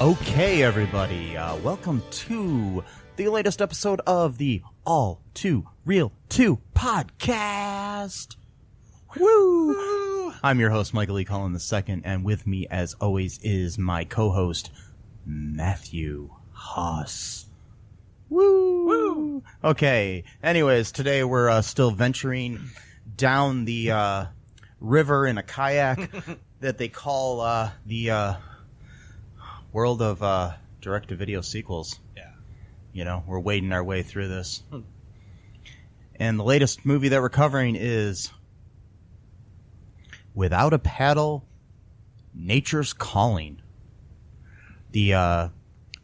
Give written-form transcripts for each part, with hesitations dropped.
Okay, everybody, welcome to the latest episode of the All2ReelToo podcast. Woo! I'm your host, Michael E. Cullen II, and with me, as always, is my co-host, Matthew Haas. Woo! Woo! Okay, anyways, today we're still venturing down the river in a kayak that they call the world of direct-to-video sequels. Yeah. You know, we're wading our way through this. And the latest movie that we're covering is Without a Paddle, Nature's Calling. The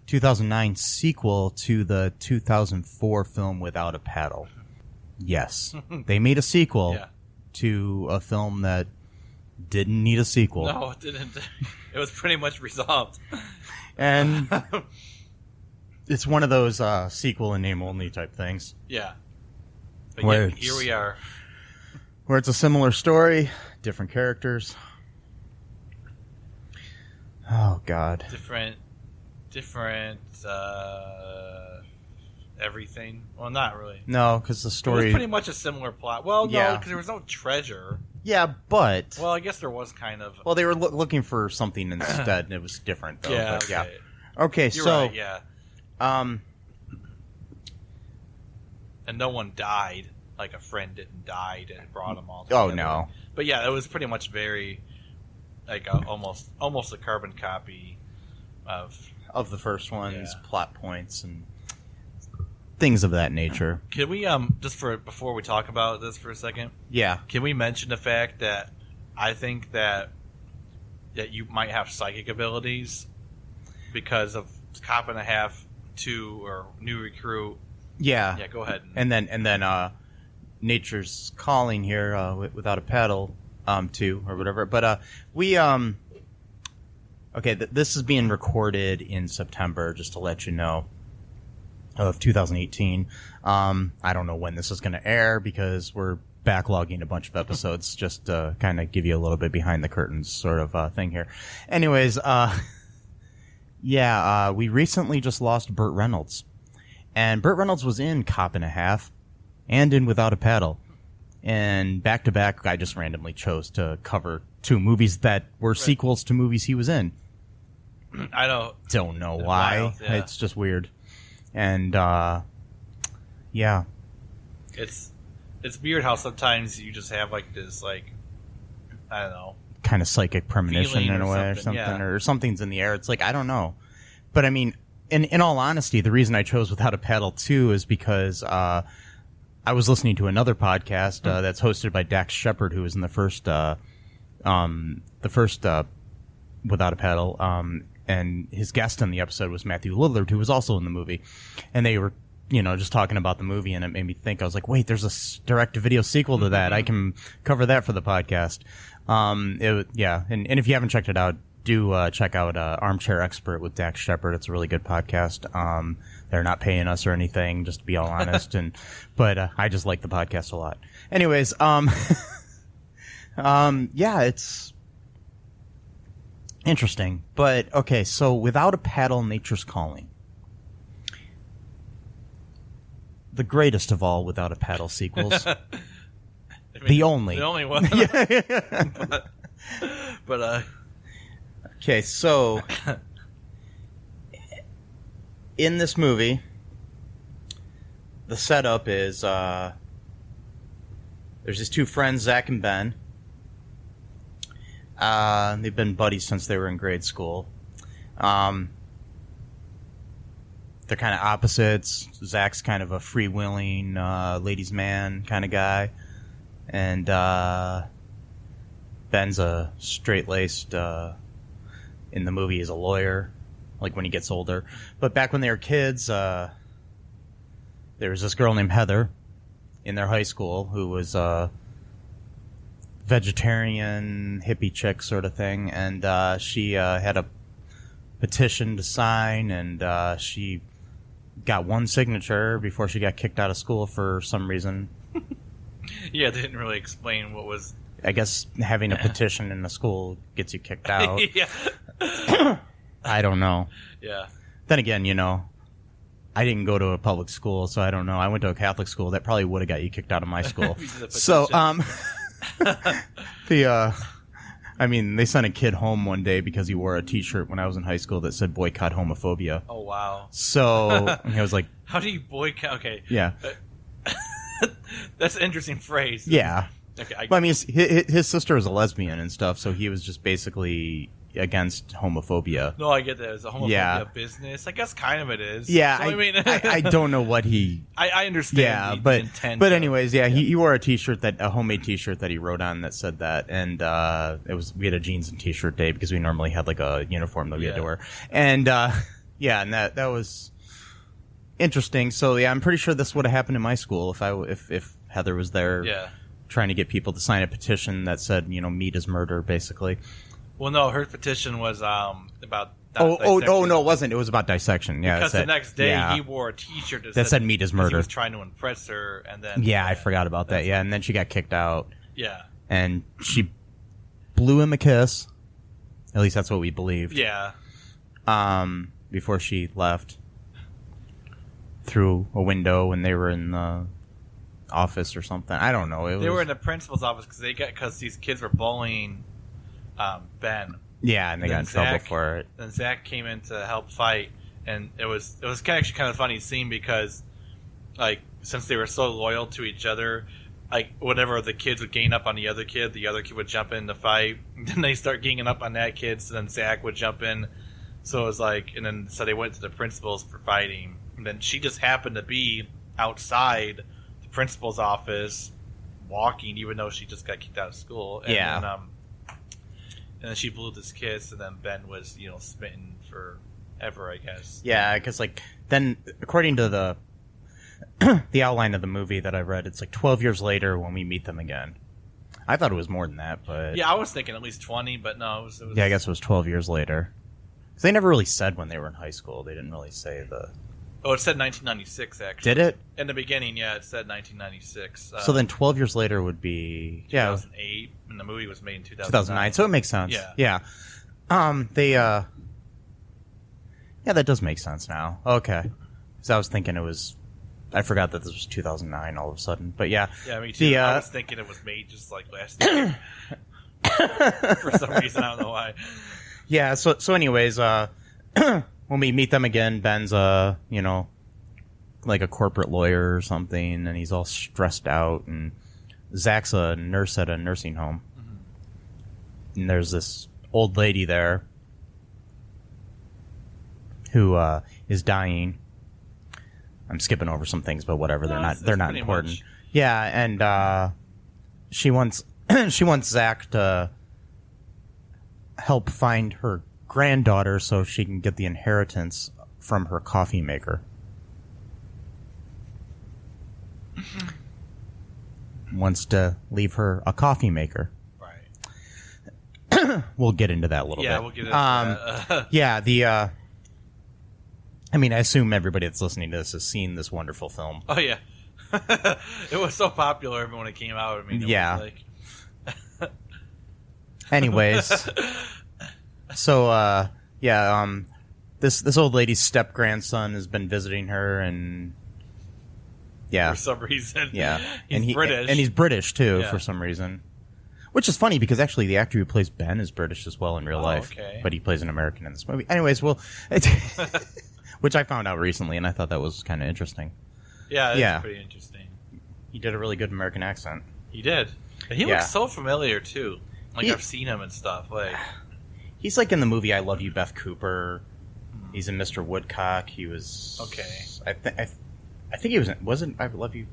2009 sequel to the 2004 film Without a Paddle. Yes. They made a sequel to a film that didn't need a sequel. No, it didn't. It was pretty much resolved. And it's one of those sequel and name only type things. Yeah. But Where here we are. Where it's a similar story, different characters. Oh, God. Different everything. Well, not really. No, because the It story... was pretty much a similar plot. Well, no, Yeah. because there was no treasure. Yeah, but... Well, I guess there was kind of. Well, they were looking for something instead, and it was different, though. Yeah, but, okay. Yeah. Okay, You're so... right, yeah. And no one died. Like, a friend didn't die and brought them all together. Oh, no. But yeah, it was pretty much very, like, almost a carbon copy of the first one's plot points and things of that nature. Can we before we talk about this for a second? Yeah. Can we mention the fact that I think that you might have psychic abilities because of Cop and a Half 2 or New Recruit? Yeah. Yeah, go ahead. And then Nature's Calling here, Without a Paddle 2 or whatever. But we okay, this is being recorded in September, just to let you know, of 2018. I don't know when this is going to air because we're backlogging a bunch of episodes just to kind of give you a little bit behind the curtains sort of thing here. Anyways, we recently just lost Burt Reynolds. And Burt Reynolds was in Cop and a Half and in Without a Paddle. And back to back, I just randomly chose to cover two movies that were sequels to movies he was in. I don't know why. Wild, yeah. It's just weird. And yeah. It's weird how sometimes you just have like this, like, I don't know, kind of psychic premonition in a way or something, yeah. or something's in the air. It's like, I don't know. But I mean, in all honesty, the reason I chose Without a Paddle 2 is because I was listening to another podcast that's hosted by Dax Shepard, who was in the first Without a Paddle, and his guest on the episode was Matthew Lillard, who was also in the movie. And they were, just talking about the movie, and it made me think, I was like, wait, there's a direct-to-video sequel to that. I can cover that for the podcast. And if you haven't checked it out, do check out Armchair Expert with Dax Shepard. It's a really good podcast. They're not paying us or anything, just to be all honest. But I just like the podcast a lot. Anyways, it's interesting. But, okay, so Without a Paddle, Nature's Calling. The greatest of all Without a Paddle sequels. I mean, the only one. but okay, so in this movie, the setup is there's these two friends, Zach and Ben. They've been buddies since they were in grade school. They're kind of opposites. Zach's kind of a freewheeling ladies' man kind of guy, and Ben's a straight-laced. In the movie, is a lawyer, like when he gets older. But back when they were kids, there was this girl named Heather in their high school who was a vegetarian hippie chick sort of thing, and she had a petition to sign, and she got one signature before she got kicked out of school for some reason. Yeah, they didn't really explain what was... I guess having a petition in the school gets you kicked out. Yeah. I don't know. Yeah. Then again, I didn't go to a public school, so I don't know. I went to a Catholic school. That probably would have got you kicked out of my school. So, they sent a kid home one day because he wore a T-shirt when I was in high school that said boycott homophobia. Oh, wow. So I was like, how do you boycott? Okay. Yeah. That's an interesting phrase. Yeah. Okay. His sister was a lesbian and stuff, so he was just basically against homophobia. No, I get that. It's a homophobia business. I guess kind of it is. Yeah, so, I don't know what he... I understand the intent. But anyways, he wore a homemade T-shirt that he wrote on that said that, and we had a jeans and T-shirt day because we normally had like a uniform that we had to wear. And and that was interesting. So I'm pretty sure this would have happened in my school if Heather was there trying to get people to sign a petition that said, meat is murder, basically. Well, no, her petition was about... no, it wasn't. It was about dissection. Yeah, because the next day he wore a T-shirt that said meat is murder. He was trying to impress her, and then... Yeah, I forgot about that. Yeah, and then she got kicked out. Yeah. And she blew him a kiss. At least that's what we believed. Yeah. Before she left through a window when they were in the office or something. I don't know. They were in the principal's office because these kids were bullying Ben. Yeah, and they got in trouble for it. Then Zach came in to help fight, and it was actually kind of funny scene because, since they were so loyal to each other, whenever the kids would gain up on the other kid would jump in to fight. Then they start ganging up on that kid, so then Zach would jump in. So it was so they went to the principal's for fighting. And then she just happened to be outside the principal's office walking, even though she just got kicked out of school. And and then she blew this kiss, and then Ben was, smitten forever, I guess. Yeah, because, then, according to the the outline of the movie that I read, it's 12 years later when we meet them again. I thought it was more than that, but... Yeah, I was thinking at least 20, but no, it was... Yeah, I guess it was 12 years later. Because they never really said when they were in high school. They didn't really say the... Oh, it said 1996, actually. Did it? In the beginning, yeah, it said 1996. So then 12 years later would be... 2008, and the movie was made in 2009, so it makes sense. Yeah. Yeah, that does make sense now. Okay. Because I was thinking it was... I forgot that this was 2009 all of a sudden, but yeah. Yeah, me too. I was thinking it was made just last year. For some reason, I don't know why. Yeah, so anyways, when we meet them again, Ben's a corporate lawyer or something, and he's all stressed out, and Zach's a nurse at a nursing home. Mm-hmm. And there's this old lady there who is dying. I'm skipping over some things, but whatever. They're not important. Much. Yeah, and she wants Zach to help find her granddaughter so she can get the inheritance from her coffee maker. Wants to leave her a coffee maker. Right. We'll get into that a little bit. Yeah, we'll get into that. Yeah, I assume everybody that's listening to this has seen this wonderful film. Oh, yeah. It was so popular when it came out. It was Anyways. So, this old lady's step-grandson has been visiting her, and... Yeah. For some reason. Yeah. He's British. And he's British, too, for some reason. Which is funny, because actually the actor who plays Ben is British as well in real life. Okay. But he plays an American in this movie. Anyways, which I found out recently, and I thought that was kind of interesting. Yeah, it's pretty interesting. He did a really good American accent. He did. And he looks so familiar, too. I've seen him and stuff. He's in the movie I Love You, Beth Cooper. He's in Mr. Woodcock. He was... Okay. I think he wasn't I Love You...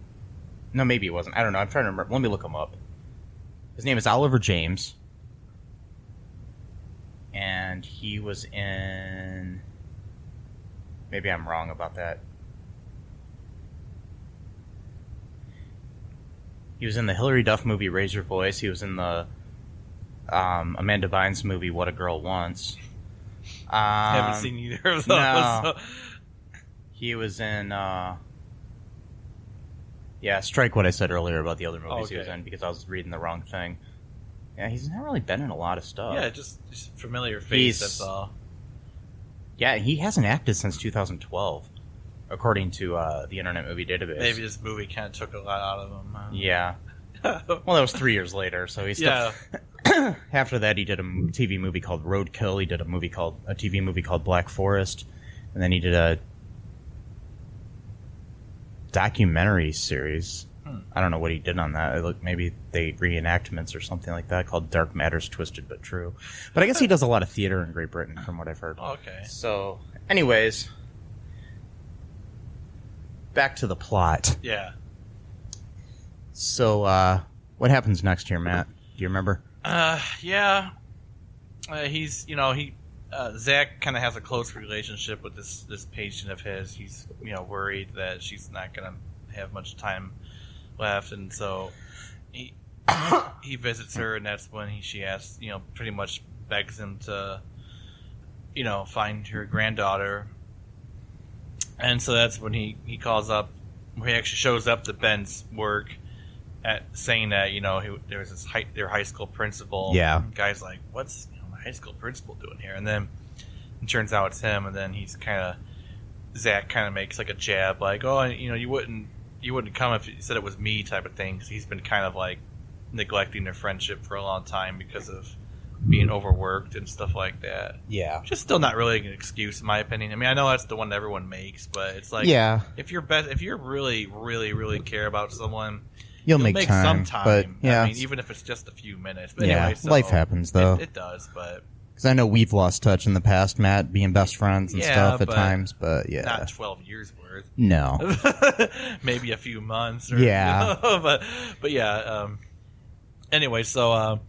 No, maybe he wasn't. I don't know. I'm trying to remember. Let me look him up. His name is Oliver James. And he was in... Maybe I'm wrong about that. He was in the Hilary Duff movie Raise Your Voice. He was in the Amanda Bynes movie What a Girl Wants. I haven't seen either of those. No. So. He was in... strike what I said earlier about the other movies he was in, because I was reading the wrong thing. Yeah, he's not really been in a lot of stuff. Yeah, just familiar face, that's all. Yeah, he hasn't acted since 2012, according to the Internet Movie Database. Maybe this movie kind of took a lot out of him. Yeah. Well, that was 3 years later, so he's still... Yeah. After that, he did a TV movie called Roadkill. He did a TV movie called Black Forest, and then he did a documentary series. I don't know what he did on that. Maybe they reenactments or something like that called Dark Matters Twisted But True. But I guess he does a lot of theater in Great Britain, from what I've heard. Okay. So, anyways, back to the plot. Yeah. So, what happens next here, Matt? Do you remember? Yeah. He's, Zach kind of has a close relationship with this patient of his. He's, worried that she's not going to have much time left, and so he visits her, and that's when she asks, pretty much begs him to, find her granddaughter. And so that's when he calls up, he actually shows up to Ben's work at saying that, there was their high school principal. Yeah. The guy's like, what's my high school principal doing here? And then it turns out it's him, and then Zach kind of makes like a jab, like, oh, you wouldn't come if you said it was me type of thing, because he's been kind of like neglecting their friendship for a long time because of being overworked and stuff like that. Yeah. Which is still not really an excuse in my opinion. I mean, I know that's the one that everyone makes, but it's like, yeah, if you're really, really, really care about someone, you'll make some time. time. But yeah, I mean, even if it's just a few minutes. But yeah, anyway, so life happens though. It does, but because I know we've lost touch in the past, Matt, being best friends and stuff at times. But yeah, not 12 years worth. No, maybe a few months. Or, yeah, but yeah. Anyway, so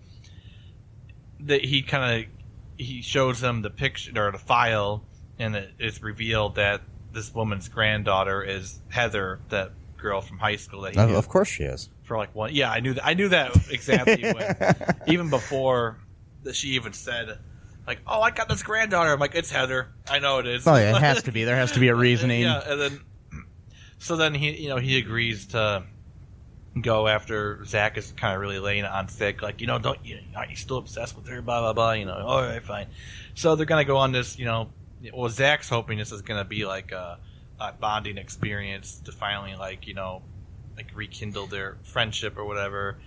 he shows them the picture or the file, and it's revealed that this woman's granddaughter is Heather, that girl from high school that he knew. Of course she is. For like one, yeah, I knew that exactly. Even before that, she even said, like, "Oh, I got this granddaughter." I'm like, "It's Heather. I know it is." Oh yeah, it has to be. There has to be a reasoning. Yeah, and then he agrees to go after Zach is kind of really laying it on thick, like, aren't you still obsessed with her? Blah blah blah. All right, fine. So they're gonna go on this. Well, Zach's hoping this is gonna be like a bonding experience to finally like rekindle their friendship or whatever.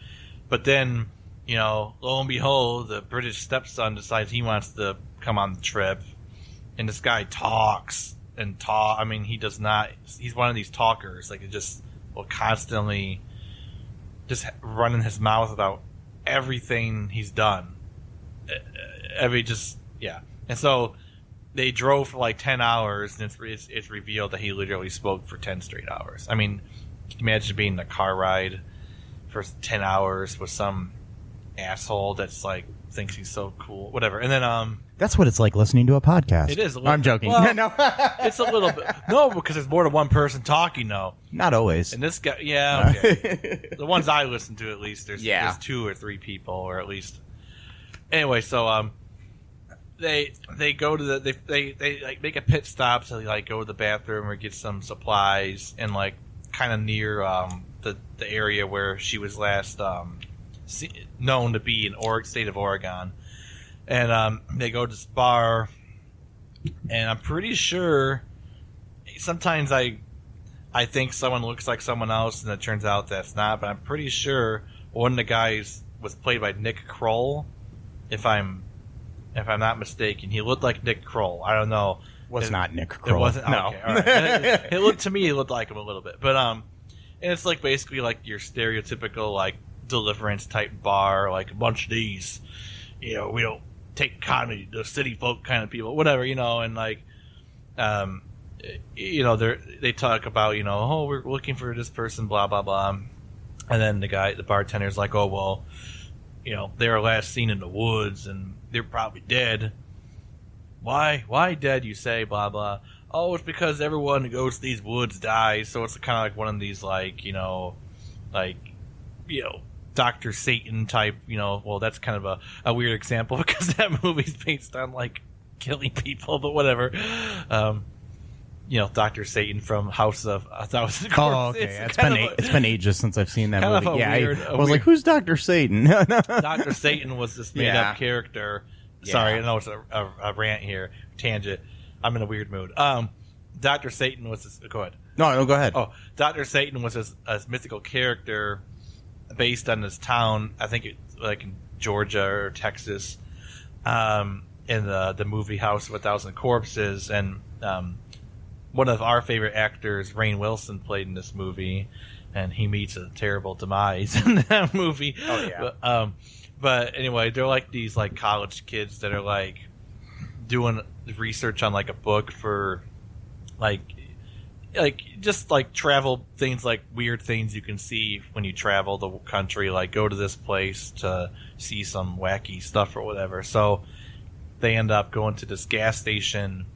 But then, lo and behold, the British stepson decides he wants to come on the trip, and this guy talks and talk. I mean, he does not. He's one of these talkers. Like, it just will constantly just running his mouth about everything he's done. And so they drove for like 10 hours, and it's revealed that he literally spoke for 10 straight hours. I mean, can you imagine being in a car ride for 10 hours with some asshole that's like thinks he's so cool, whatever. And then that's what it's like listening to a podcast. It is. I'm joking. Well, no, it's a little bit. No, because there's more than one person talking, though. Not always. And this guy, yeah, okay. The ones I listen to, at least, there's 2 or 3 people, or at least. Anyway, so they go to they like make a pit stop to like go to the bathroom or get some supplies, and like kind of near the area where she was last known to be in state of Oregon. And they go to this bar, and I'm pretty sure sometimes I think someone looks like someone else, and it turns out that's not. But I'm pretty sure one of the guys was played by Nick Kroll, if I'm not mistaken. He looked like Nick Kroll. I don't know. Was not Nick Kroll. It wasn't. No. Okay, all right. It looked to me. It looked like him a little bit, but and it's like basically like your stereotypical like Deliverance type bar, like a bunch of these. We don't take kindly to city folk kind of people, whatever, and like, they talk about, oh, we're looking for this person, blah, blah, blah. And then the bartender's like, oh, well, they were last seen in the woods and they're probably dead. Why dead, you say, blah, blah. Oh, it's because everyone who goes to these woods dies. So it's kind of like one of these, Dr. Satan type, well, that's kind of a weird example because that movie's based on like killing people, but whatever. Dr. Satan from House of a Thousand Corpses. Oh, okay. It's been ages since I've seen that movie. I was like, who's Dr. Satan? Dr. Satan was this made up character. Yeah. Sorry, I know it's a rant here, tangent. I'm in a weird mood. Dr. Satan was this. Go ahead. No, go ahead. Oh, Dr. Satan was a mythical character based on this town. I think it's like in Georgia or Texas. In the movie House of a Thousand Corpses, and one of our favorite actors, Rainn Wilson, played in this movie, and he meets a terrible demise in that movie. Oh yeah. But anyway, they're like these like college kids that are like doing research on like a book for like just like travel things, like weird things you can see when you travel the country, like go to this place to see some wacky stuff or whatever. So they end up going to this gas station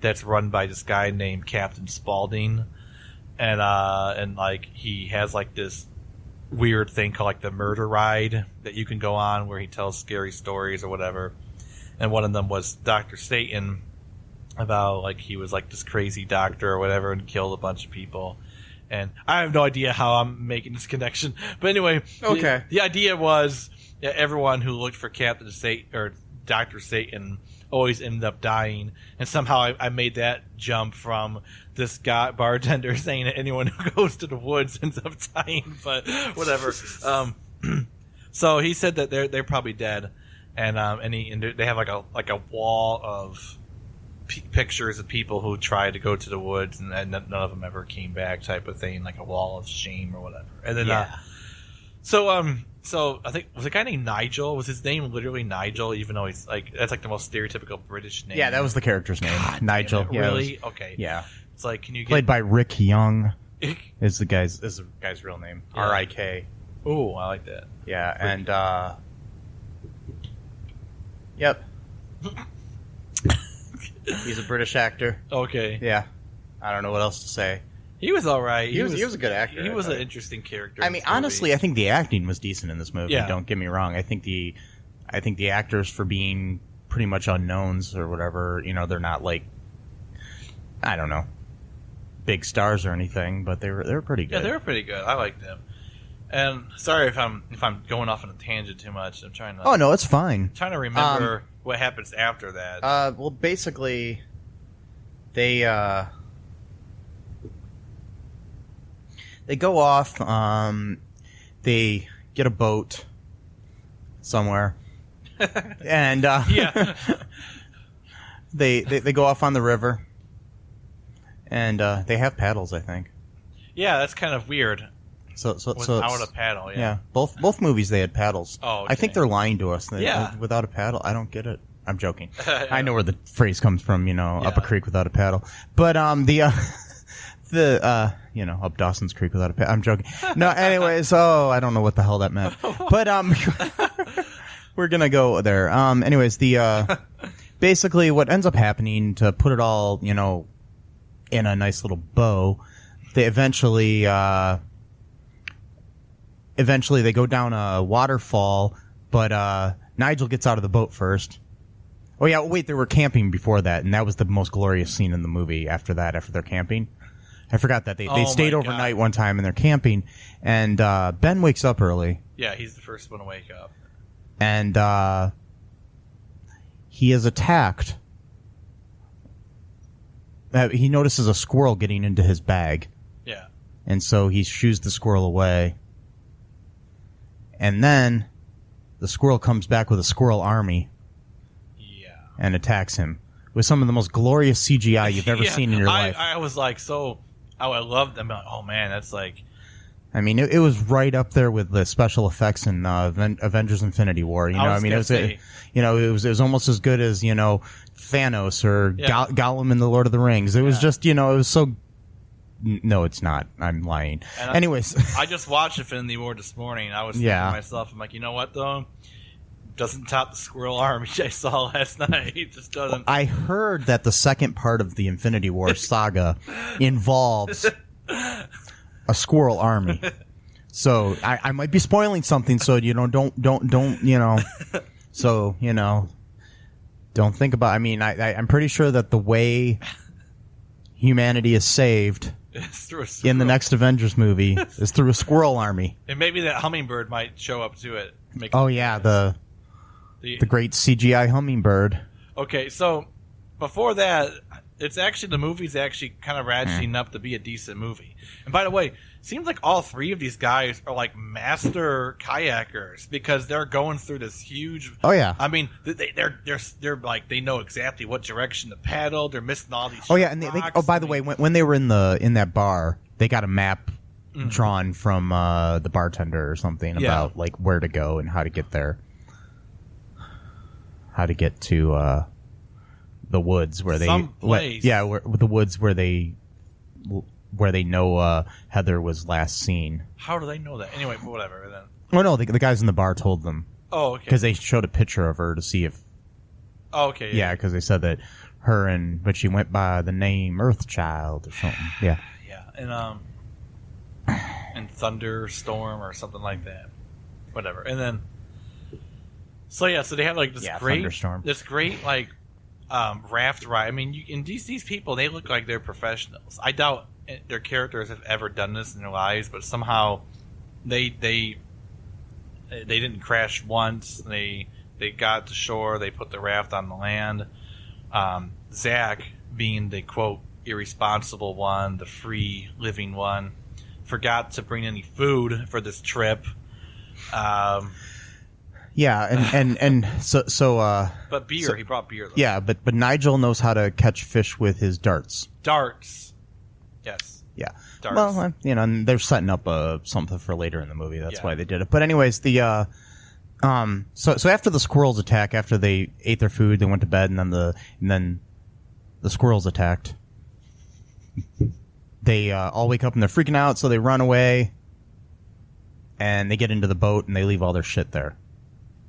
that's run by this guy named Captain Spaulding, and like he has like this weird thing called like the murder ride that you can go on where he tells scary stories or whatever. And one of them was Dr. Satan, about like he was like this crazy doctor or whatever and killed a bunch of people. And I have no idea how I'm making this connection, but anyway, okay. The idea was that everyone who looked for Captain Satan or Dr. Satan always ended up dying, and somehow I made that jump from this guy bartender saying that anyone who goes to the woods ends up dying, but whatever. So he said that they're probably dead, and they have like a wall of pictures of people who tried to go to the woods and none of them ever came back, type of thing, like a wall of shame or whatever. And then So I think was a guy named Nigel. Was his name literally Nigel? Even though he's like that's like the most stereotypical British name. Yeah, that was the character's name, God, Nigel. Yeah, really? Was, okay. Yeah, it's like can you get... played by Rik Young? is the guy's real name? Yeah. R-I-K. Oh, I like that. Yeah, and yep, he's a British actor. Okay. Yeah, I don't know what else to say. He was all right. He was a good actor. He was an interesting character. I mean, honestly, I think the acting was decent in this movie. Yeah. Don't get me wrong. I think the actors, for being pretty much unknowns or whatever, you know, they're not like, I don't know, big stars or anything, but they were pretty good. Yeah, they were pretty good. I liked them. And sorry if I'm going off on a tangent too much. I'm trying to. Oh no, it's fine. Trying to remember what happens after that. Well, basically, they go off. They get a boat somewhere, and yeah, they go off on the river, and they have paddles, I think. Yeah, that's kind of weird. So without a paddle, yeah. Both movies they had paddles. Oh, okay. I think they're lying to us. Without a paddle, I don't get it. I'm joking. I know where the phrase comes from. You know, up a creek without a paddle. But up Dawson's Creek without a paddle. I'm joking. No, anyways. Oh, I don't know what the hell that meant. But we're gonna go there. Anyways, basically what ends up happening, to put it all, you know, in a nice little bow, they eventually they go down a waterfall, but Nigel gets out of the boat first. Oh yeah, wait, they were camping before that, and that was the most glorious scene in the movie after they're camping. I forgot that they stayed overnight one time and they're camping, and Ben wakes up early. Yeah, he's the first one to wake up. And he is attacked. He notices a squirrel getting into his bag. Yeah. And so he shoos the squirrel away. And then the squirrel comes back with a squirrel army. Yeah. And attacks him with some of the most glorious CGI you've ever seen in your life. I was like, I loved them. Oh man, that's like. I mean, it was right up there with the special effects in Avengers: Infinity War. You know, I mean, it was almost as good as, you know, Thanos or Gollum in the Lord of the Rings. It was just, you know, it was so. No, it's not. I'm lying. Anyways, I just watched Infinity War this morning. I was thinking to myself, I'm like, you know what though? Doesn't top the squirrel army I saw last night. It just doesn't. I heard that the second part of the Infinity War saga involves a squirrel army. So I might be spoiling something. So, you know, don't you know. So, you know, don't think about. I mean, I'm pretty sure that the way humanity is saved in the next Avengers movie is through a squirrel army. And maybe that hummingbird might show up to it. Oh yeah, the great CGI hummingbird. Okay, so before that, it's actually the movie's actually kind of ratcheting up to be a decent movie. And by the way, seems like all three of these guys are like master kayakers because they're going through this huge. Oh yeah. I mean, they're like they know exactly what direction to paddle. They're missing all these. Oh yeah, and by the way, when they were in that bar, they got a map drawn from the bartender or something about like where to go and how to get there, how to get to the woods where the woods where they know Heather was last seen. How do they know that? Anyway, whatever. Then. Oh no, the guys in the bar told them. Oh, okay. Because they showed a picture of her to see if. Oh, okay. Yeah, because they said that but she went by the name Earthchild or something. Yeah. Yeah, and Thunderstorm or something like that. Whatever, and then. So they have like this great like raft ride. I mean, these people, they look like they're professionals. I doubt their characters have ever done this in their lives, but somehow they didn't crash once. They got to shore. They put the raft on the land. Zach, being the quote irresponsible one, the free living one, forgot to bring any food for this trip. Yeah, and so. But beer, he brought beer. Though. Yeah, but Nigel knows how to catch fish with his darts. Darts. Yes. Yeah. Darts. Well, and they're setting up something for later in the movie. That's why they did it. But anyways, so after the squirrels attack, after they ate their food, they went to bed, and then the squirrels attacked. They all wake up and they're freaking out, so they run away, and they get into the boat and they leave all their shit there.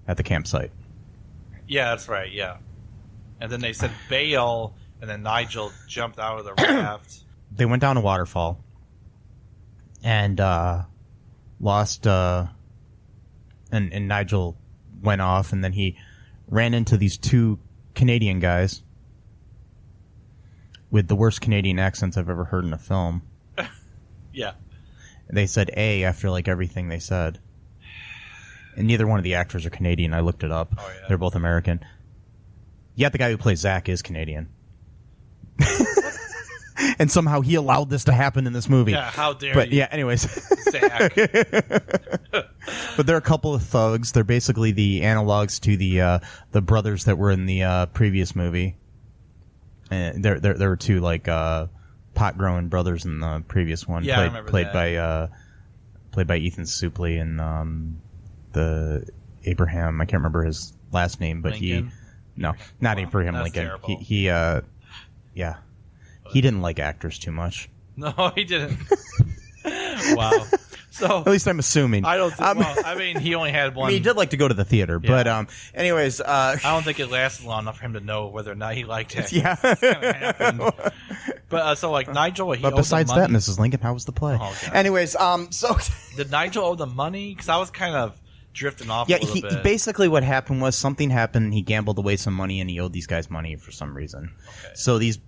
At the campsite. Yeah, that's right, yeah. And then they said bail, and then Nigel jumped out of the raft. They went down a waterfall and lost and Nigel went off, and then he ran into these two Canadian guys with the worst Canadian accents I've ever heard in a film. Yeah. They said A after like everything they said. And neither one of the actors are Canadian. I looked it up. Oh, yeah. They're both American. Yet the guy who plays Zach is Canadian. And somehow he allowed this to happen in this movie. Yeah, how dare you. But yeah, anyways. Zach. But they're a couple of thugs. They're basically the analogs to the brothers that were in the previous movie. And there were two like pot-growing brothers in the previous one. Yeah, I remember played by Ethan Suplee and the Abraham, I can't remember his last name, but Lincoln? Not Abraham that's Lincoln. Terrible. He didn't like actors too much. No, he didn't. Wow. So at least I'm assuming. I don't think, he only had one. He did like to go to the theater, but anyways, I don't think it lasted long enough for him to know whether or not he liked it. Yeah. It's kind of happened. But so like Nigel, but besides that, Mrs. Lincoln, how was the play? Oh, anyways, so did Nigel owe the money? Because I was kind of drifting off. Yeah, a little bit. Basically what happened was something happened. He gambled away some money, and he owed these guys money for some reason. Okay. So these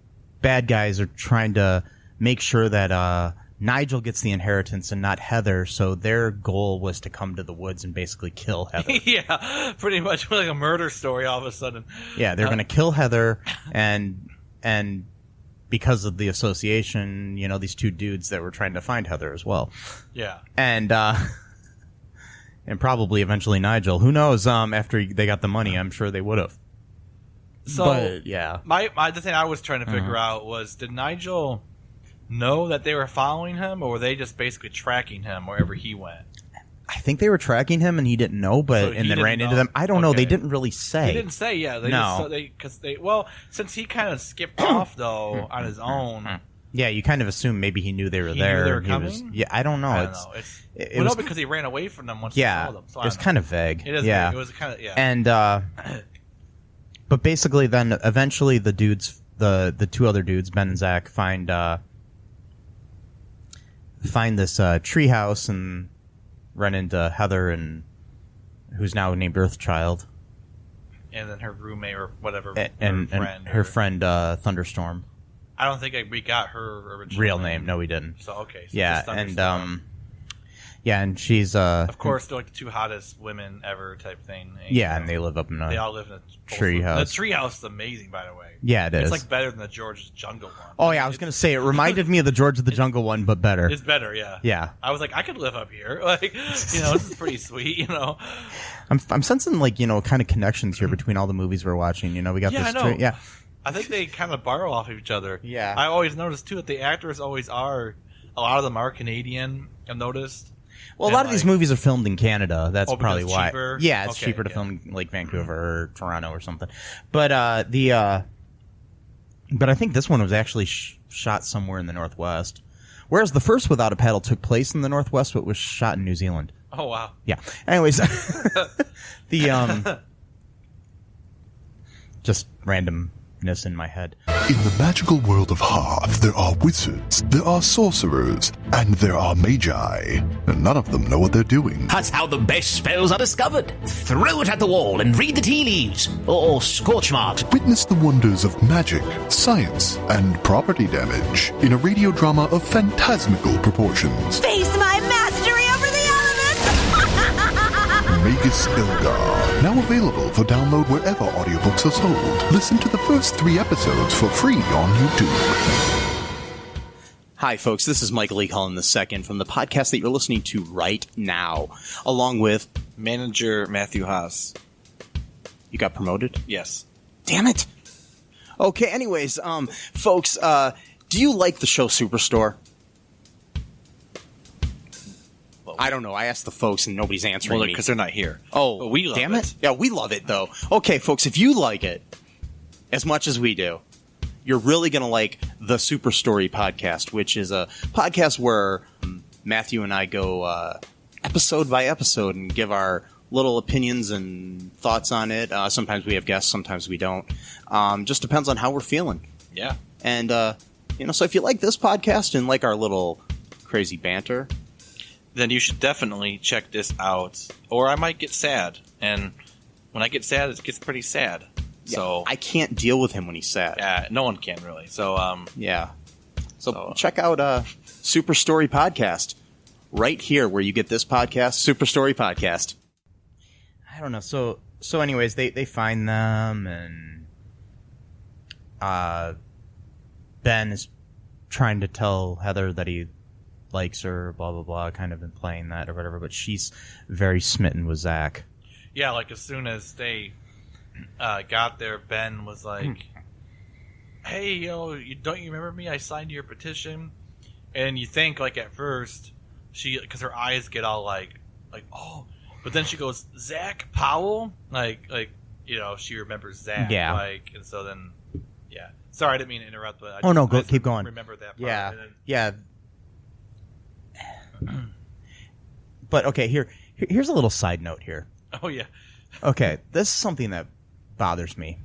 bad guys are trying to make sure that Nigel gets the inheritance and not Heather. So their goal was to come to the woods and basically kill Heather. Yeah, pretty much like a murder story all of a sudden. Yeah, they're going to kill Heather, and because of the association, these two dudes that were trying to find Heather as well. Yeah, and probably eventually Nigel. Who knows? After they got the money, I'm sure they would have. So, but, yeah. The thing I was trying to figure out was, did Nigel know that they were following him, or were they just basically tracking him wherever he went? I think they were tracking him, and he didn't know, and then ran into them. I don't know. They didn't really say. He didn't say, yeah. Since he kind of skipped off, though, on his own. Yeah, you kind of assume maybe he knew they were there. Knew they were coming? I don't know. I don't know. It was because he ran away from them once he saw them. So it was kind of vague. It is vague. It was kind of, yeah. And, but basically then eventually the dudes, the two other dudes, Ben and Zach, find this treehouse and run into Heather, and who's now named Earthchild. And then her roommate or whatever. And her friend Thunderstorm. I don't think we got her original real name. No, we didn't. So okay. So yeah, and Yeah, and she's of course they're like the two hottest women ever type thing. And they live up in they all live in a treehouse. The treehouse is amazing, by the way. Yeah, it is. It's like better than the George's Jungle one. Oh yeah, I was gonna say it reminded me of the George of the Jungle one, but better. It's better, yeah. Yeah. I was like, I could live up here. Like, this is pretty sweet. I'm sensing kind of connections here between all the movies we're watching. We got this. I know. Yeah. I think they kind of borrow off of each other. Yeah. I always noticed too that the actors always are. A lot of them are Canadian. I've noticed. Well, a lot of these movies are filmed in Canada. That's probably why. Cheaper? Yeah, it's cheaper to film like Vancouver or Toronto or something. But but I think this one was actually shot somewhere in the Northwest, whereas the first Without a Paddle took place in the Northwest, but was shot in New Zealand. Oh wow. Yeah. Anyways, just randomness in my head. In the magical world of Hearth, there are wizards, there are sorcerers, and there are magi. And none of them know what they're doing. That's how the best spells are discovered. Throw it at the wall and read the tea leaves. Or scorch marks. Witness the wonders of magic, science, and property damage in a radio drama of phantasmical proportions. Face my mastery over the elements! Magus Ilgar. Now available for download wherever audiobooks are sold. Listen to the first 3 episodes for free on YouTube. Hi, folks. This is Michael E. Cullen II from the podcast that you're listening to right now, along with Manager Matthew Haas. You got promoted? Yes. Damn it. Okay. Anyways, folks, do you like the show Superstore? I don't know. I asked the folks and nobody's answering me. Because they're not here. Oh, but we love damn it. Yeah, we love it, though. Okay, folks, if you like it as much as we do, you're really going to like the Super Story podcast, which is a podcast where Matthew and I go episode by episode and give our little opinions and thoughts on it. Sometimes we have guests, sometimes we don't. Just depends on how we're feeling. Yeah. And, so if you like this podcast and like our little crazy banter, then you should definitely check this out. Or I might get sad. And when I get sad, it gets pretty sad. yeah, So I can't deal with him when he's sad. Yeah, no one can really. So yeah. So check out Super Story Podcast right here where you get this podcast, Super Story Podcast. I don't know. So anyways, they find them and Ben is trying to tell Heather that he likes her, blah, blah, blah, kind of implying that or whatever, but she's very smitten with Zach. yeah, like as soon as they got there, Ben was like, hey, don't you remember me? I signed your petition. And you think, like, at first, because her eyes get all like, oh, but then she goes, Zach Powell? Like, she remembers Zach. Yeah. And so then, yeah. Sorry, I didn't mean to interrupt, but Keep going. Remember that part. Yeah. And then, Yeah. But, okay, here's a little side note here. oh, yeah. Okay, this is something that bothers me.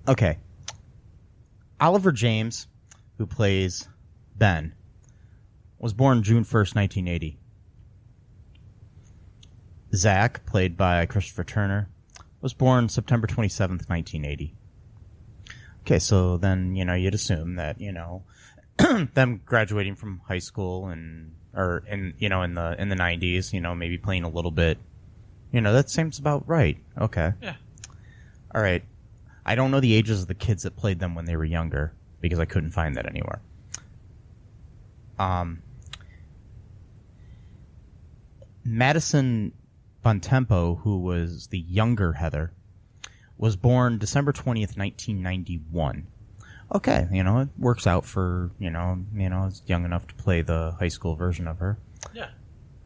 Okay. Oliver James, who plays Ben, was born June 1st, 1980. Zach, played by Kristopher Turner, was born September 27th, 1980. Okay, so then, you'd assume that, them graduating from high school in the 90s, maybe playing a little bit, that seems about right. Okay. Yeah. All right. I don't know the ages of the kids that played them when they were younger because I couldn't find that anywhere. Madison Bontempo, who was the younger Heather, was born December 20th, 1991. Okay, it works out for, it's young enough to play the high school version of her. Yeah.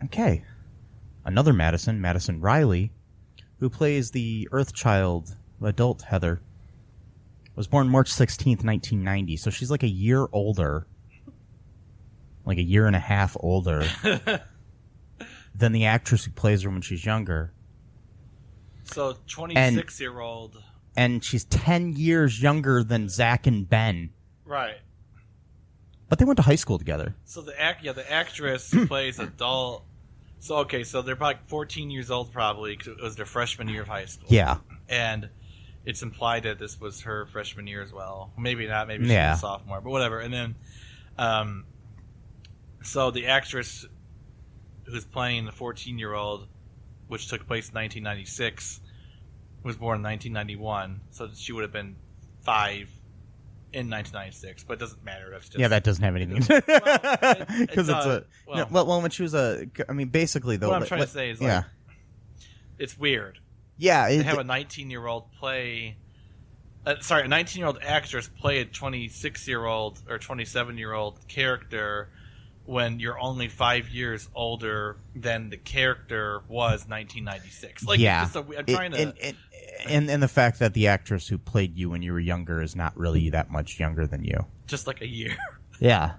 Okay. Another Madison Riley, who plays the Earthchild adult Heather, was born March 16th, 1990. So she's like a year older, like a year and a half older than the actress who plays her when she's younger. So 26-year-old. And she's 10 years younger than Zach and Ben. Right. But they went to high school together. So the actress who plays adult. So they're probably 14 years old probably because it was their freshman year of high school. Yeah. And it's implied that this was her freshman year as well. Maybe not. Maybe she was a sophomore, but whatever. And then So the actress who's playing the 14-year-old, which took place in 1996, was born in 1991. So she would have been 5 in 1996, but it doesn't matter. That's just, that doesn't have anything. Because when she was basically though. What I'm trying to say is it's weird. Yeah, they have a 19-year-old play. A 19-year-old actress play a 26-year-old or 27-year-old character when you're only 5 years older than the character was 1996. Like, yeah, I'm trying to. And the fact that the actress who played you when you were younger is not really that much younger than you. Just like a year. Yeah.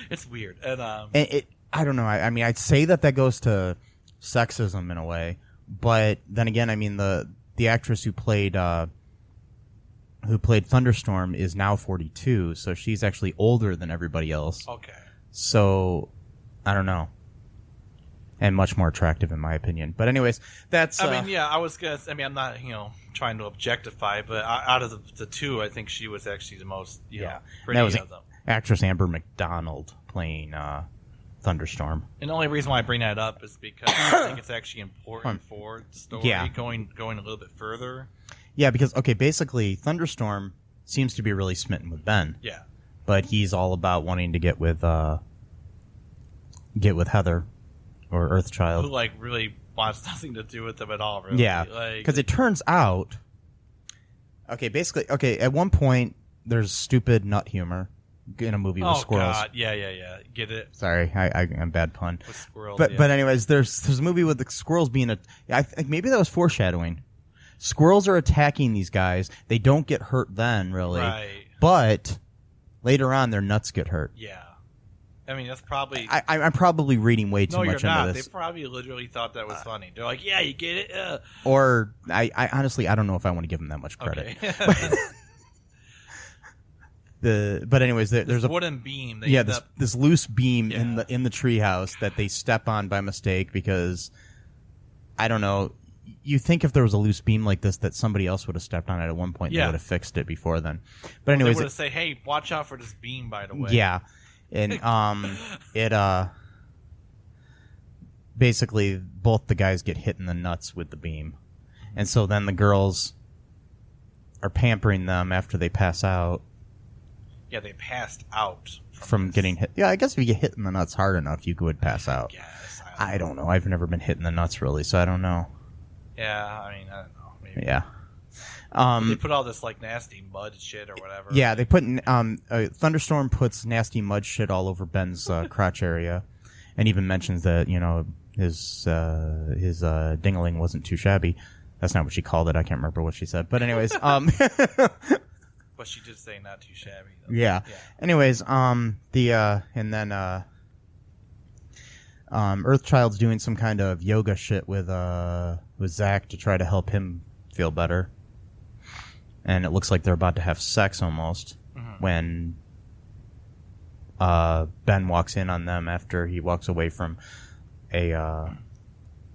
It's weird. And I don't know. I mean, I'd say that goes to sexism in a way, but then again, I mean, the actress who played Thunderstorm is now 42, so she's actually older than everybody else. Okay. So, I don't know. And much more attractive, in my opinion. But anyways, that's... I'm not, trying to objectify, but out of the two, I think she was actually the most, pretty that was of them. Actress Amber McDonald playing Thunderstorm. And the only reason why I bring that up is because I think it's actually important for the story going a little bit further. Yeah, because, basically, Thunderstorm seems to be really smitten with Ben. Yeah. But he's all about wanting to get with Heather, or Earthchild. Who, really wants nothing to do with them at all, really. Yeah, because it turns out... at one point, there's stupid nut humor in a movie with squirrels. Oh, God, yeah. Get it? Sorry, I'm bad pun. With squirrels, But anyways, there's a movie with the squirrels being I think maybe that was foreshadowing. Squirrels are attacking these guys. They don't get hurt then, really. Right. But later on, their nuts get hurt. Yeah. I mean, that's probably... I'm probably reading way too much into this. They probably literally thought that was funny. They're like, yeah, you get it? Or, I honestly, I don't know if I want to give them that much credit. Okay. But anyways, there's a wooden beam. This loose beam in the treehouse that they step on by mistake because, I don't know, you think if there was a loose beam like this that somebody else would have stepped on it at one point and they would have fixed it before then. But anyways, they would have say, hey, watch out for this beam, by the way. Yeah. And it basically both the guys get hit in the nuts with the beam. And so then the girls are pampering them after they pass out. Yeah, they passed out from getting hit. Yeah, I guess if you get hit in the nuts hard enough, you could pass out. Yes, I don't know. I've never been hit in the nuts really, so I don't know. Yeah, I mean, I don't know. Maybe. Yeah. They put all this nasty mud shit or whatever. Yeah, they put Thunderstorm puts nasty mud shit all over Ben's crotch area, and even mentions that his dingling wasn't too shabby. That's not what she called it. I can't remember what she said. But anyways, but she did say not too shabby. Though. Yeah. Anyways, and then Earthchild's doing some kind of yoga shit with Zach to try to help him feel better. And it looks like they're about to have sex almost when Ben walks in on them after he walks away from a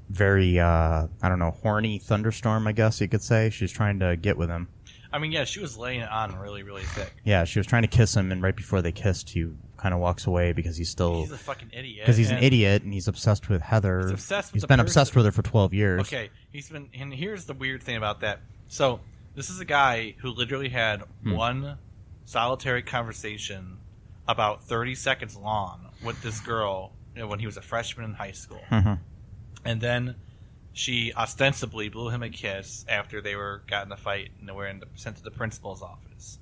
very, horny Thunderstorm, I guess you could say. She's trying to get with him. I mean, yeah, she was laying it on really, really thick. Yeah, she was trying to kiss him, and right before they kissed, he kind of walks away because he's a fucking idiot. Because he's an idiot, and he's obsessed with Heather. He's been obsessed with her for 12 years. Okay, and here's the weird thing about that. So, this is a guy who literally had one solitary conversation about 30 seconds long with this girl when he was a freshman in high school. Mm-hmm. And then she ostensibly blew him a kiss after they got in a fight and they were sent to the principal's office.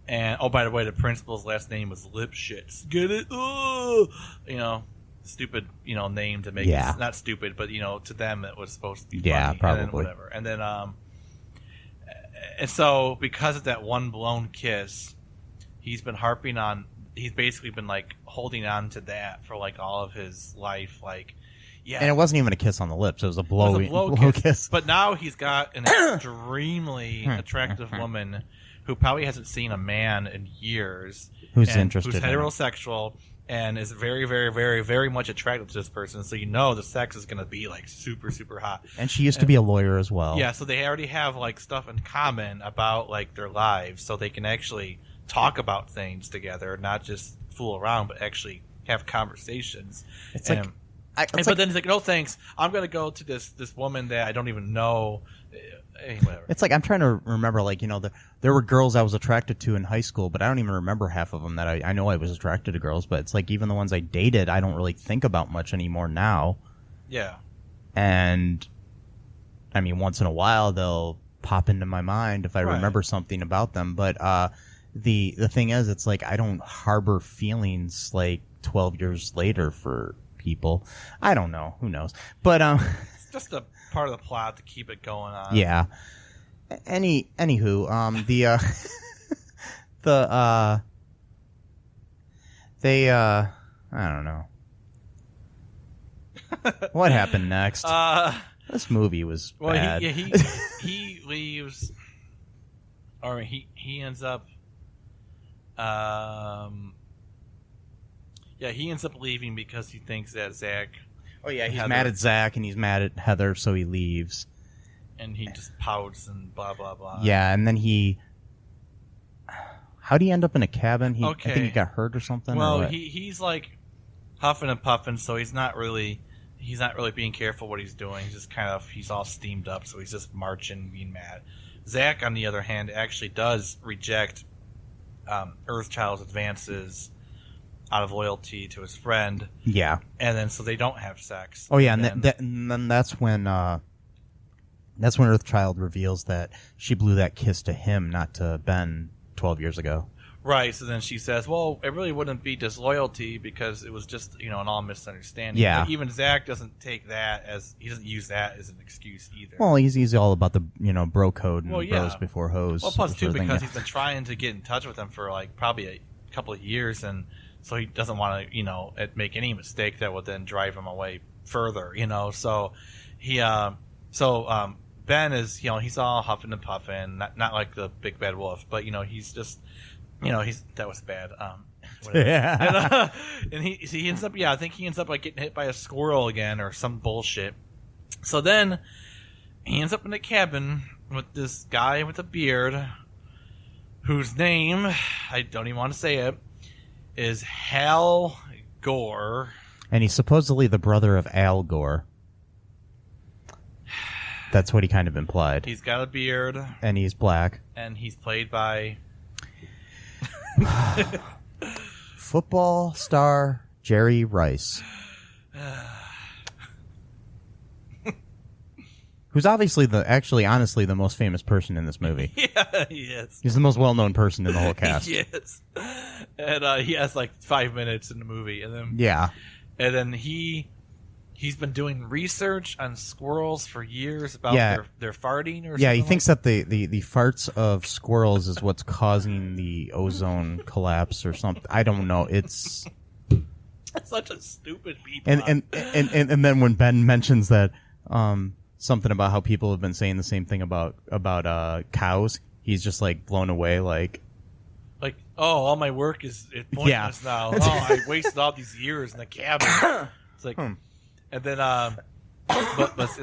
And, oh, by the way, the principal's last name was Lipschitz. Get it? Oh! Stupid, name to make it. Not stupid, but, to them it was supposed to be funny. Yeah, probably. And then whatever. And then, and so, because of that one blown kiss, he's basically been, holding on to that for, all of his life, yeah. And it wasn't even a kiss on the lips. It was a blow kiss. But now he's got an extremely attractive woman who probably hasn't seen a man in years. Who's interested who's heterosexual and is very, very, very, very much attracted to this person. So the sex is going to be, super, super hot. And she used to be a lawyer as well. Yeah, so they already have, stuff in common about, their lives. So they can actually talk about things together, not just fool around, but actually have conversations. It's and, like, but then he's like, no thanks, I'm gonna go to this woman that I don't even know. Whatever. It's like I'm trying to remember, like, there were girls I was attracted to in high school, but I don't even remember half of them. That I know I was attracted to girls, but it's like even the ones I dated, I don't really think about much anymore now. Yeah. And I mean, once in a while they'll pop into my mind if I remember something about them. But the thing is, it's like I don't harbor feelings like 12 years later for people. I don't know. Who knows? But it's just a part of the plot to keep it going on. Yeah. Anywho, I don't know. What happened next? This movie was bad. He leaves, or he ends up, he ends up leaving because he thinks that Zach. Oh yeah, he's mad at Zach and he's mad at Heather, so he leaves. And he just pouts and blah blah blah. Yeah, and then how'd he end up in a cabin? I think he got hurt or something. Well, or he's like huffing and puffing, so he's not really being careful what he's doing. He's just he's all steamed up, so he's just marching, being mad. Zach, on the other hand, actually does reject Earthchild's advances out of loyalty to his friend. Yeah. And then so they don't have sex. Oh yeah, and then that's when Earthchild reveals that she blew that kiss to him, not to Ben 12 years ago. Right, so then she says, well, it really wouldn't be disloyalty because it was just, an all misunderstanding. Yeah. But even Zach doesn't take that he doesn't use that as an excuse either. Well, he's all about the, bro code and bros before hoes. Well, plus too, because he's been trying to get in touch with them for probably a couple of years, and so he doesn't want to, make any mistake that would then drive him away further, so Ben is, he's all huffing and puffing, not like the big bad wolf, but, he's just, that was bad. Yeah. And he ends up, I think he ends up getting hit by a squirrel again or some bullshit. So then he ends up in a cabin with this guy with a beard whose name, I don't even want to say it, is Hal Gore. And he's supposedly the brother of Al Gore. That's what he kind of implied. He's got a beard. And he's black. And he's played by... football star Jerry Rice. Who's obviously honestly the most famous person in this movie. Yeah, he is. He's the most well-known person in the whole cast. Yes. And he has 5 minutes in the movie, and then and then he's been doing research on squirrels for years about their farting or something. Yeah, he thinks that the farts of squirrels is what's causing the ozone collapse or something. I don't know. It's such a stupid beat. And then when Ben mentions that something about how people have been saying the same thing about cows, he's just blown away all my work is pointless now. I wasted all these years in the cabin. It's like and then and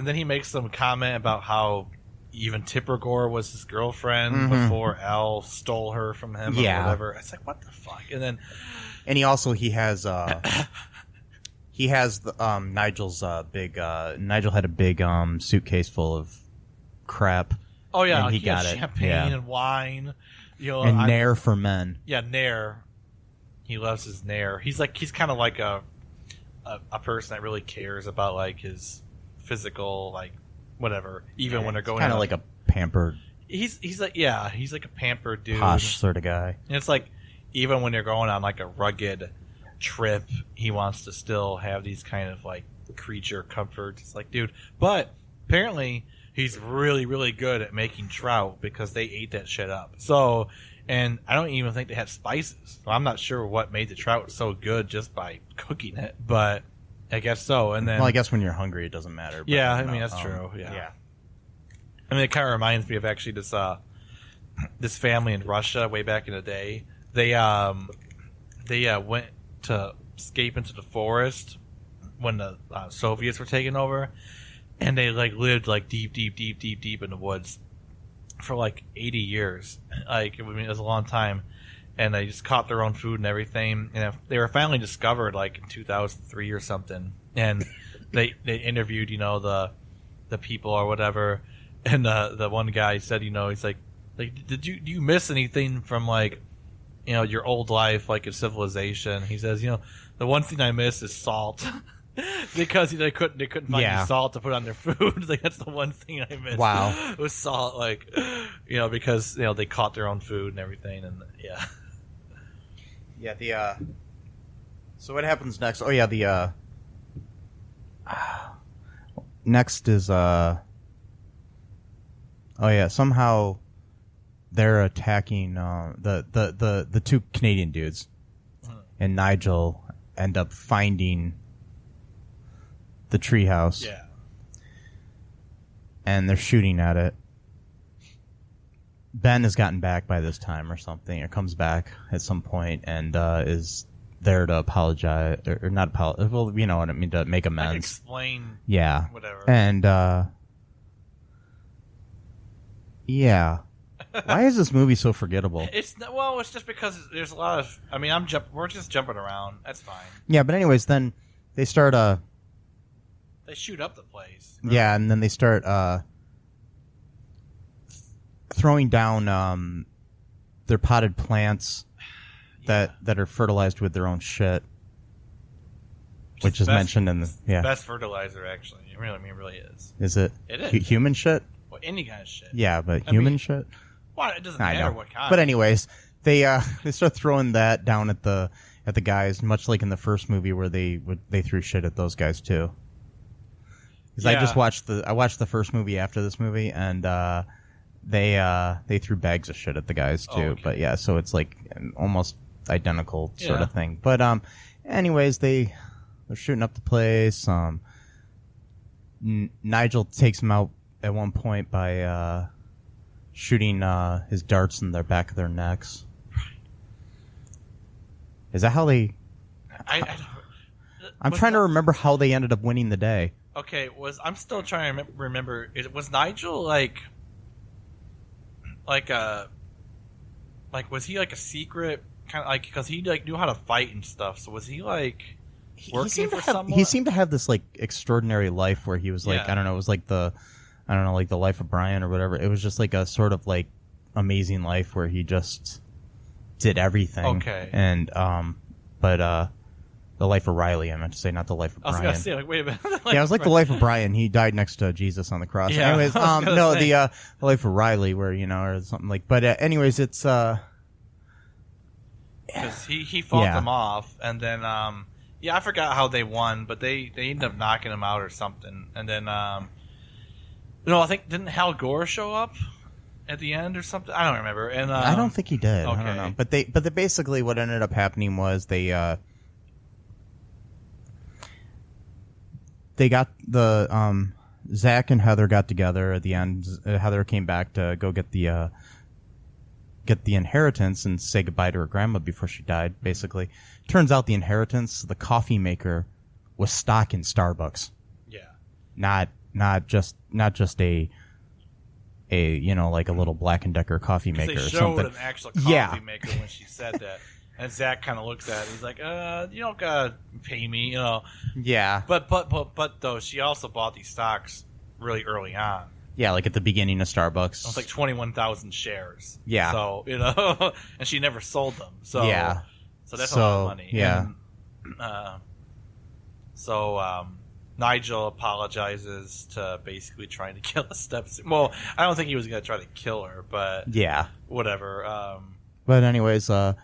then he makes some comment about how even Tipper Gore was his girlfriend before Al stole her from him or whatever. It's like, what the fuck? And then he has Nigel's big Nigel had a big suitcase full of crap. Oh yeah, and he got it. Champagne and wine. And Nair for men. Yeah, Nair. He loves his Nair. He's kind of like a person that really cares about his physical whatever. Even when they're going kind of like a pampered. He's like a pampered dude, posh sort of guy. And it's even when you're going on a rugged trip, he wants to still have these kind of creature comforts. It's dude, but apparently he's really, really good at making trout because they ate that shit up. So, and I don't even think they had spices. So I'm not sure what made the trout so good just by cooking it, but I guess so. And then, well, I guess when you're hungry, it doesn't matter. But yeah, I mean that's true. Yeah. I mean, it kind of reminds me of actually this family in Russia way back in the day. They went to escape into the forest when the Soviets were taking over, and they lived deep in the woods for 80 years. I mean, it was a long time, and they just caught their own food and everything. And they were finally discovered like in 2003 or something. And they interviewed, the people or whatever. And the one guy said, he's like, do you miss anything from like, your old life, like in civilization? He says, the one thing I miss is salt. Because they couldn't find any salt to put on their food. Like, that's the one thing I missed. Wow. It was salt, like, because they caught their own food and everything, and Yeah, so what happens next? Oh yeah, next is somehow they're attacking the two Canadian dudes, and Nigel end up finding the treehouse. Yeah. And they're shooting at it. Ben has gotten back by this time or something, or comes back at some point and is there to apologize, or not apologize. Well, you know what I mean, to make amends. Like explain. Yeah. Whatever. And yeah. Why is this movie so forgettable? It's just because there's a lot of. I mean, we're just jumping around. That's fine. Yeah, but anyways, then they start They shoot up the place. Yeah, and then they start throwing down their potted plants that are fertilized with their own shit, which is mentioned in the best fertilizer. Actually, it really is. Is it? It is Human shit. Well, any kind of shit. Yeah, but human shit. Well, it doesn't matter what kind. But anyways, they start throwing that down at the guys, much like in the first movie where they threw shit at those guys too. Because I watched the first movie after this movie, and they threw bags of shit at the guys too. Oh, okay. But yeah, so it's like an almost identical sort of thing. But anyways, they're shooting up the place. Nigel takes them out at one point by shooting his darts in the back of their necks. Is that how they? I'm trying to remember how they ended up winning the day. Okay, I'm still trying to remember. Was Nigel was he like a secret kind of like, because he like knew how to fight and stuff? So was he like working for someone? He seemed to have this like extraordinary life where he was like, I don't know, it was like the life of Brian or whatever. It was just like a sort of like amazing life where he just did everything. Okay, and the life of Riley, I meant to say, not the life of Brian. I was going to say, like, wait a minute. Yeah, it was like the life of Brian. He died next to Jesus on the cross. Yeah, anyways, the life of Riley, where, or something like. But anyways, it's because he fought them off, and then I forgot how they won, but they ended up knocking him out or something, and then I think didn't Hal Gore show up at the end or something? I don't remember. And I don't think he did. Okay. I don't know. But they basically what ended up happening was they got the Zach and Heather got together at the end. Heather came back to go get the inheritance and say goodbye to her grandma before she died. Basically, turns out the inheritance, the coffee maker, was stock in Starbucks. Yeah, not just a like a little Black and Decker coffee maker they or showed something. an actual coffee maker when she said that. And Zach kind of looks at it. He's like, you don't gotta pay me, Yeah. But though, she also bought these stocks really early on. Yeah, like at the beginning of Starbucks. It was like 21,000 shares. Yeah. So, and she never sold them. So yeah. So that's a lot of money. Yeah. And, Nigel apologizes to basically trying to kill a stepsister. Well, I don't think he was going to try to kill her, but yeah, whatever. But anyways, and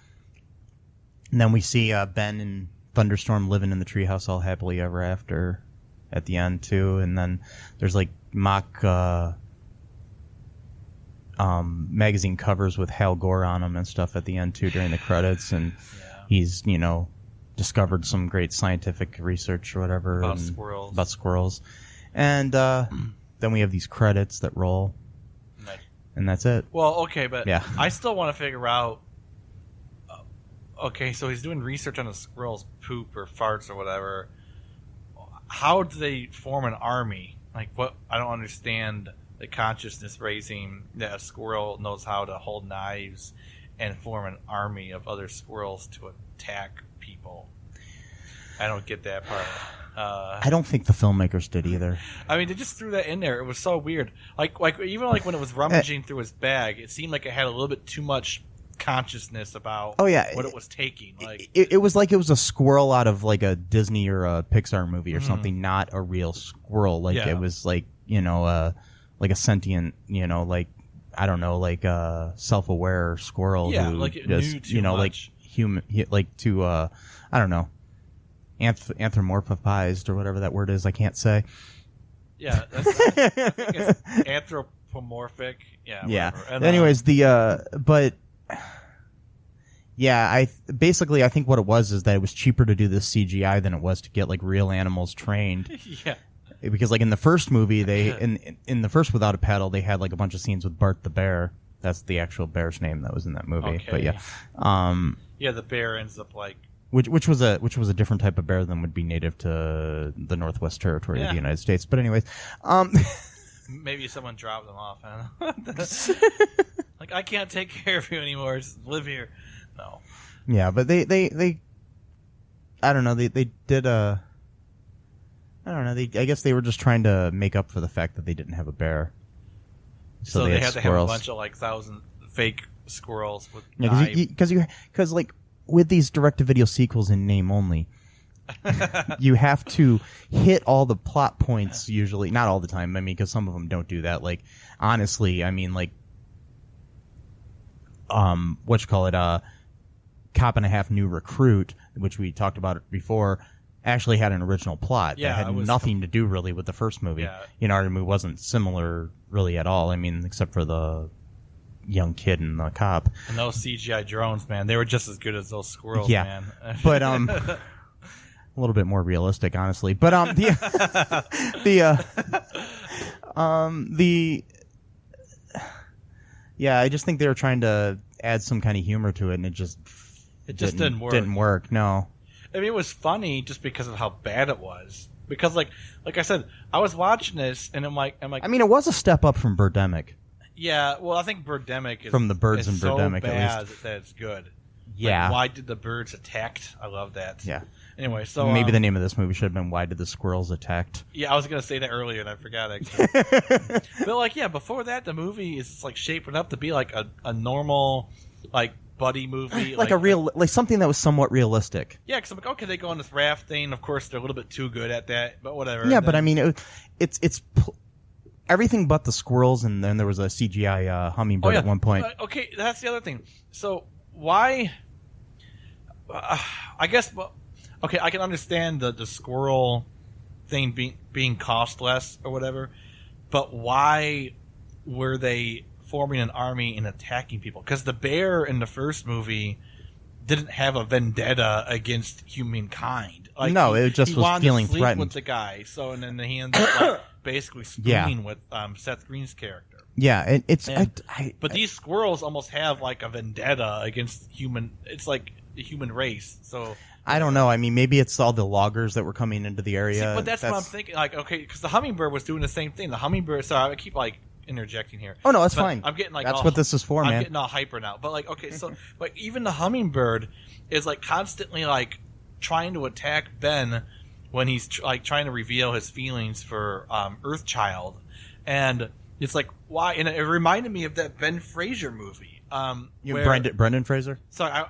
then we see Ben and Thunderstorm living in the treehouse all happily ever after at the end too, and then there's like mock magazine covers with Hal Gore on them and stuff at the end too during the credits, and he's discovered some great scientific research or whatever about squirrels, and then we have these credits that roll, and that's it. Well, okay, but yeah. I still want to figure out. Okay, so he's doing research on the squirrel's poop or farts or whatever. How do they form an army? Like, what? I don't understand the consciousness raising that a squirrel knows how to hold knives and form an army of other squirrels to attack people. I don't get that part. I don't think the filmmakers did either. I mean, they just threw that in there. It was so weird. Like even like when it was rummaging through his bag, it seemed like it had a little bit too much consciousness about what it was taking. Like it was like it was a squirrel out of like a Disney or a Pixar movie or something, not a real squirrel. Like it was like, like a sentient, like, I don't know, like a self-aware squirrel who like it just, knew too much. like human, like to, I don't know, anthropomorphized or whatever that word is. I can't say. Yeah, I think it's anthropomorphic. Yeah. Yeah. And, anyways, but yeah, I think what it was is that it was cheaper to do this CGI than it was to get like real animals trained. Yeah. Because like in the first movie, in the first Without a Paddle, they had like a bunch of scenes with Bart the bear. That's the actual bear's name that was in that movie. Okay. But yeah, the bear ends up like which was a different type of bear than would be native to the Northwest Territory of the United States. But anyways, maybe someone dropped them off. I don't know. Like, I can't take care of you anymore. Just live here. No. Yeah, but they I don't know. They did I don't know. I guess they were just trying to make up for the fact that they didn't have a bear. So they had to have a bunch of like 1,000 fake squirrels with knives. Because like with these direct-to-video sequels in name only, you have to hit all the plot points usually. Not all the time. I mean, because some of them don't do that. Like, honestly, I mean, like, Cop and a Half New Recruit, which we talked about before, actually had an original plot that had nothing to do really with the first movie. Yeah. It wasn't similar really at all. I mean, except for the young kid and the cop. And those CGI drones, man, they were just as good as those squirrels, yeah. man. But a little bit more realistic, honestly. But yeah, I just think they were trying to add some kind of humor to it, and it just didn't work. Didn't work. No. I mean, it was funny just because of how bad it was. Because like I said, I was watching this and I'm like. I mean, it was a step up from Birdemic. Yeah, well, I think Birdemic is from the birds in Birdemic, so bad at least. that it's good. Yeah. Like, why did the birds attacked? I love that. Yeah. Anyway, so maybe the name of this movie should have been "Why Did the Squirrels Attacked?" Yeah, I was gonna say that earlier and I forgot actually. But like, yeah, before that, the movie is like shaping up to be like a normal like buddy movie, like a real, like something that was somewhat realistic. Yeah, because I'm like, okay, they go on this raft thing. Of course, they're a little bit too good at that, but whatever. Yeah, but I mean, it's everything but the squirrels, and then there was a CGI hummingbird at one point. Okay, that's the other thing. So why? I guess. Well, okay, I can understand the squirrel thing being cost less or whatever, but why were they forming an army and attacking people? Because the bear in the first movie didn't have a vendetta against humankind. Like, no, it just was feeling to sleep threatened with the guy. So and then he ends up like, basically spooning with Seth Green's character. Yeah, and it's but these squirrels almost have like a vendetta against human. It's like the human race. So I don't know. I mean, maybe it's all the loggers that were coming into the area. See, but that's what I'm thinking. Like, okay, because the hummingbird was doing the same thing. The hummingbird. Sorry, I keep like interjecting here. Oh no, that's fine. I'm getting like that's what this is for, man. I'm getting all hyper now. But like, okay, so like even the hummingbird is like constantly like trying to attack Ben when he's like trying to reveal his feelings for Earthchild, and it's like why? And it reminded me of that Ben Fraser movie. Brendan Fraser. Sorry,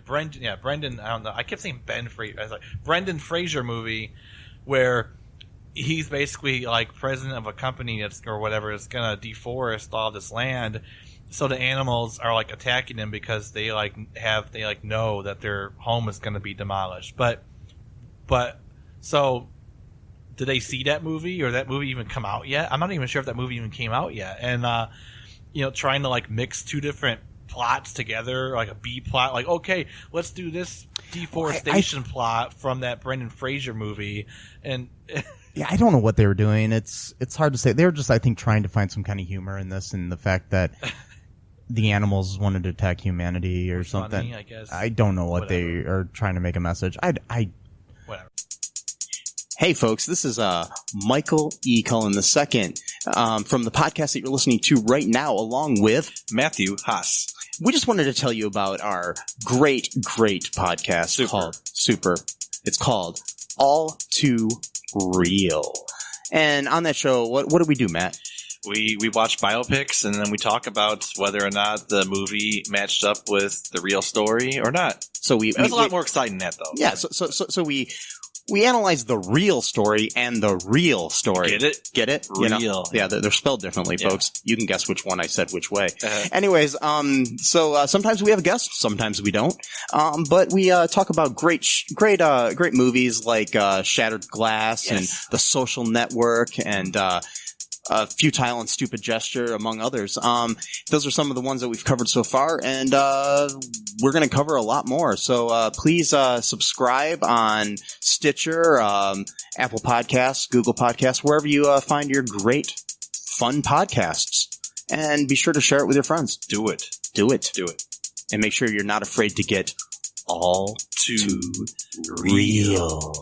Brendan. Yeah, Brendan. I don't know. I kept saying Ben Fraser. I was like Brendan Fraser movie, where he's basically like president of a company that's or whatever is gonna deforest all this land, so the animals are like attacking him because they know that their home is gonna be demolished. But so did they see that movie or that movie even come out yet? I'm not even sure if that movie even came out yet. And trying to like mix two different plots together, like a B plot, like okay, let's do this deforestation plot from that Brendan Fraser movie, and yeah, I don't know what they were doing. It's hard to say. They were just, I think, trying to find some kind of humor in this, and the fact that the animals wanted to attack humanity or something. Funny, I guess. I don't know what they are trying to make a message. Whatever. Hey, folks, this is Michael E. Cullen II from the podcast that you're listening to right now, along with Matthew Haas. we just wanted to tell you about our great podcast called Super. It's called All Too Real. And on that show, what do we do, Matt? We watch biopics, and then we talk about whether or not the movie matched up with the real story or not. So it was a lot more exciting than that, though. Yeah, so we analyze the real story and the real story. Get it? Get it? Real. Yeah, they're spelled differently, folks. You can guess which one I said which way. Anyways, so sometimes we have guests, sometimes we don't. But we talk about great movies like Shattered Glass and The Social Network and Futile and Stupid Gesture, among others. Those are some of the ones that we've covered so far, and we're going to cover a lot more. So please subscribe on Stitcher, Apple Podcasts, Google Podcasts, wherever you find your great, fun podcasts. And be sure to share it with your friends. Do it. And make sure you're not afraid to get all too real.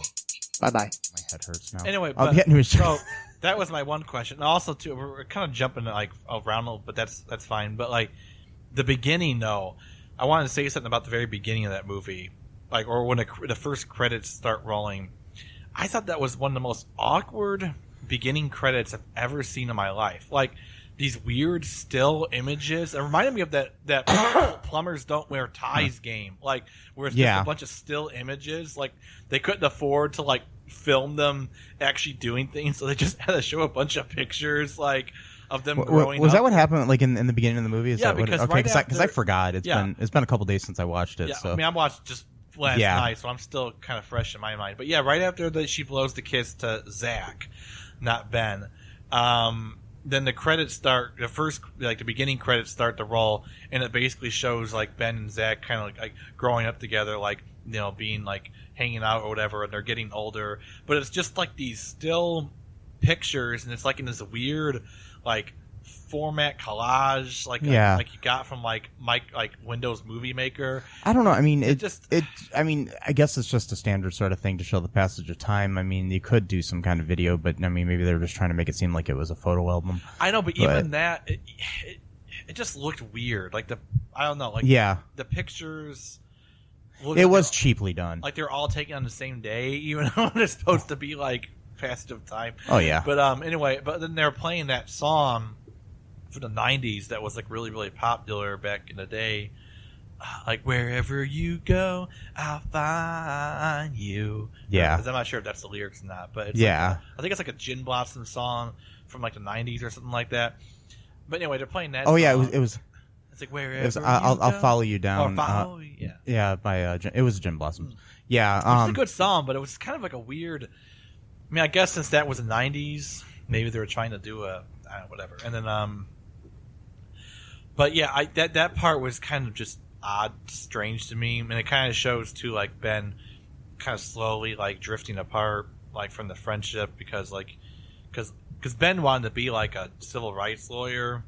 Bye-bye. My head hurts now. Anyway, so that was my one question. And also, too, we're kind of jumping like around a little, but that's fine. But like the beginning, though, I wanted to say something about the very beginning of that movie, like or when the first credits start rolling. I thought that was one of the most awkward beginning credits I've ever seen in my life. Like these weird still images. It reminded me of that plumbers don't wear ties game, like where it's just a bunch of still images. Like they couldn't afford to like film them actually doing things, so they just had to show a bunch of pictures like of them growing up. Was that what happened like in the beginning of the movie? Because I forgot. It's been a couple days since I watched it. Yeah, so I mean I watched just last night, so I'm still kind of fresh in my mind. But yeah, right after she blows the kiss to Zach, not Ben, then the credits start. The beginning credits start to roll, and it basically shows like Ben and Zach kind of like growing up together, like being like hanging out or whatever, and they're getting older. But it's just like these still pictures, and it's like in this weird like format collage, like you got from like Windows Movie Maker. I don't know. I mean, I guess it's just a standard sort of thing to show the passage of time. I mean, you could do some kind of video, but I mean, maybe they were just trying to make it seem like it was a photo album. I know, but even that, it just looked weird. Like the pictures. It was cheaply done. Like they're all taken on the same day, even though they're supposed to be like passage of time. Oh yeah. But anyway, but then they're playing that song from the 90s that was like really, really popular back in the day. Like wherever you go, I'll find you. Yeah. I'm not sure if that's the lyrics or not, but it's I think it's like a Gin Blossom song from like the 90s or something like that. But anyway, they're playing that. Oh song. yeah, it was. It's like wherever I'll follow you down. By it was Gin Blossoms. Yeah, it was a good song, but it was kind of like a weird. I mean, I guess since that was the 90s, maybe they were trying to do whatever. And then but yeah, that part was kind of just odd, strange to me, and it kind of shows too, like Ben kind of slowly like drifting apart, like from the friendship because Ben wanted to be like a civil rights lawyer,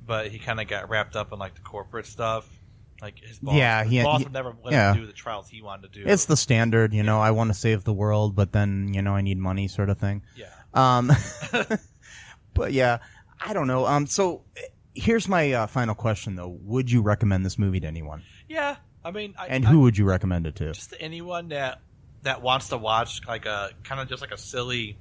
but he kind of got wrapped up in like the corporate stuff. Like his boss, would never let him do the trials he wanted to do. It's the standard, I want to save the world, but then I need money, sort of thing. Yeah. But yeah, I don't know. So here's my final question, though: would you recommend this movie to anyone? Yeah, I mean, who would you recommend it to? Just to anyone that wants to watch like a kind of just like a silly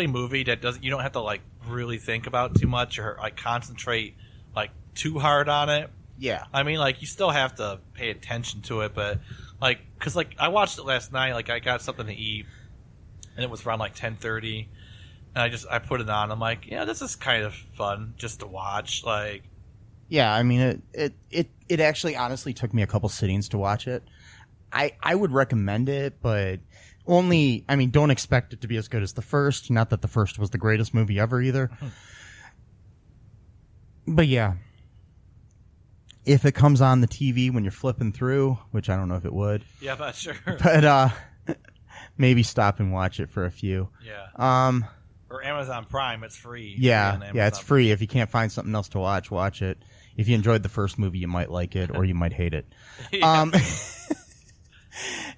movie that you don't have to like really think about too much or like concentrate like too hard on it. Yeah. I mean, like, you still have to pay attention to it, but, like, because, like, I watched it last night, like, I got something to eat, and it was around, like, 10:30, and I put it on, I'm like, yeah, this is kind of fun just to watch, like. Yeah, I mean, it actually honestly took me a couple sittings to watch it. I would recommend it, but only, I mean, don't expect it to be as good as the first, not that the first was the greatest movie ever either. But, yeah. If it comes on the TV when you're flipping through, which I don't know if it would. Yeah, but sure. But maybe stop and watch it for a few. Yeah. Or Amazon Prime, it's free. Yeah, it's free. If you can't find something else to watch it. If you enjoyed the first movie, you might like it, or you might hate it.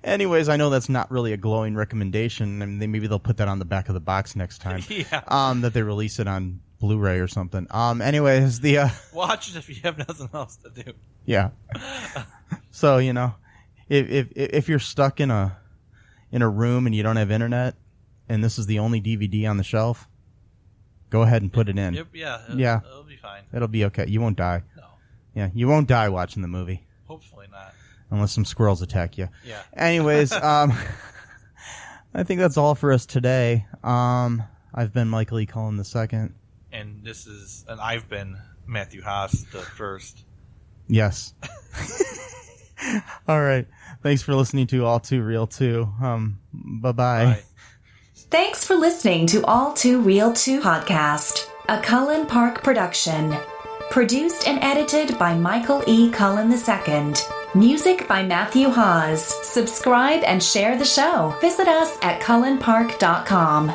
Anyways, I know that's not really a glowing recommendation, and maybe they'll put that on the back of the box next time. Yeah. That they release it on Blu-ray or something. Anyways, watch it if you have nothing else to do. Yeah. So, you know, if you're stuck in a room and you don't have internet and this is the only DVD on the shelf, go ahead and put it in. Yeah. It'll be fine. It'll be okay. You won't die. No. Yeah, you won't die watching the movie. Hopefully not. Unless some squirrels attack you. Yeah. Anyways, I think that's all for us today. I've been Michael E. Cullen II. And I've been Matthew Haas the first. Yes. All right. Thanks for listening to All2ReelToo. Bye-bye. Bye. Thanks for listening to All2ReelToo podcast, a Cullen Park production. Produced and edited by Michael E. Cullen II. Music by Matthew Haas. Subscribe and share the show. Visit us at cullenpark.com.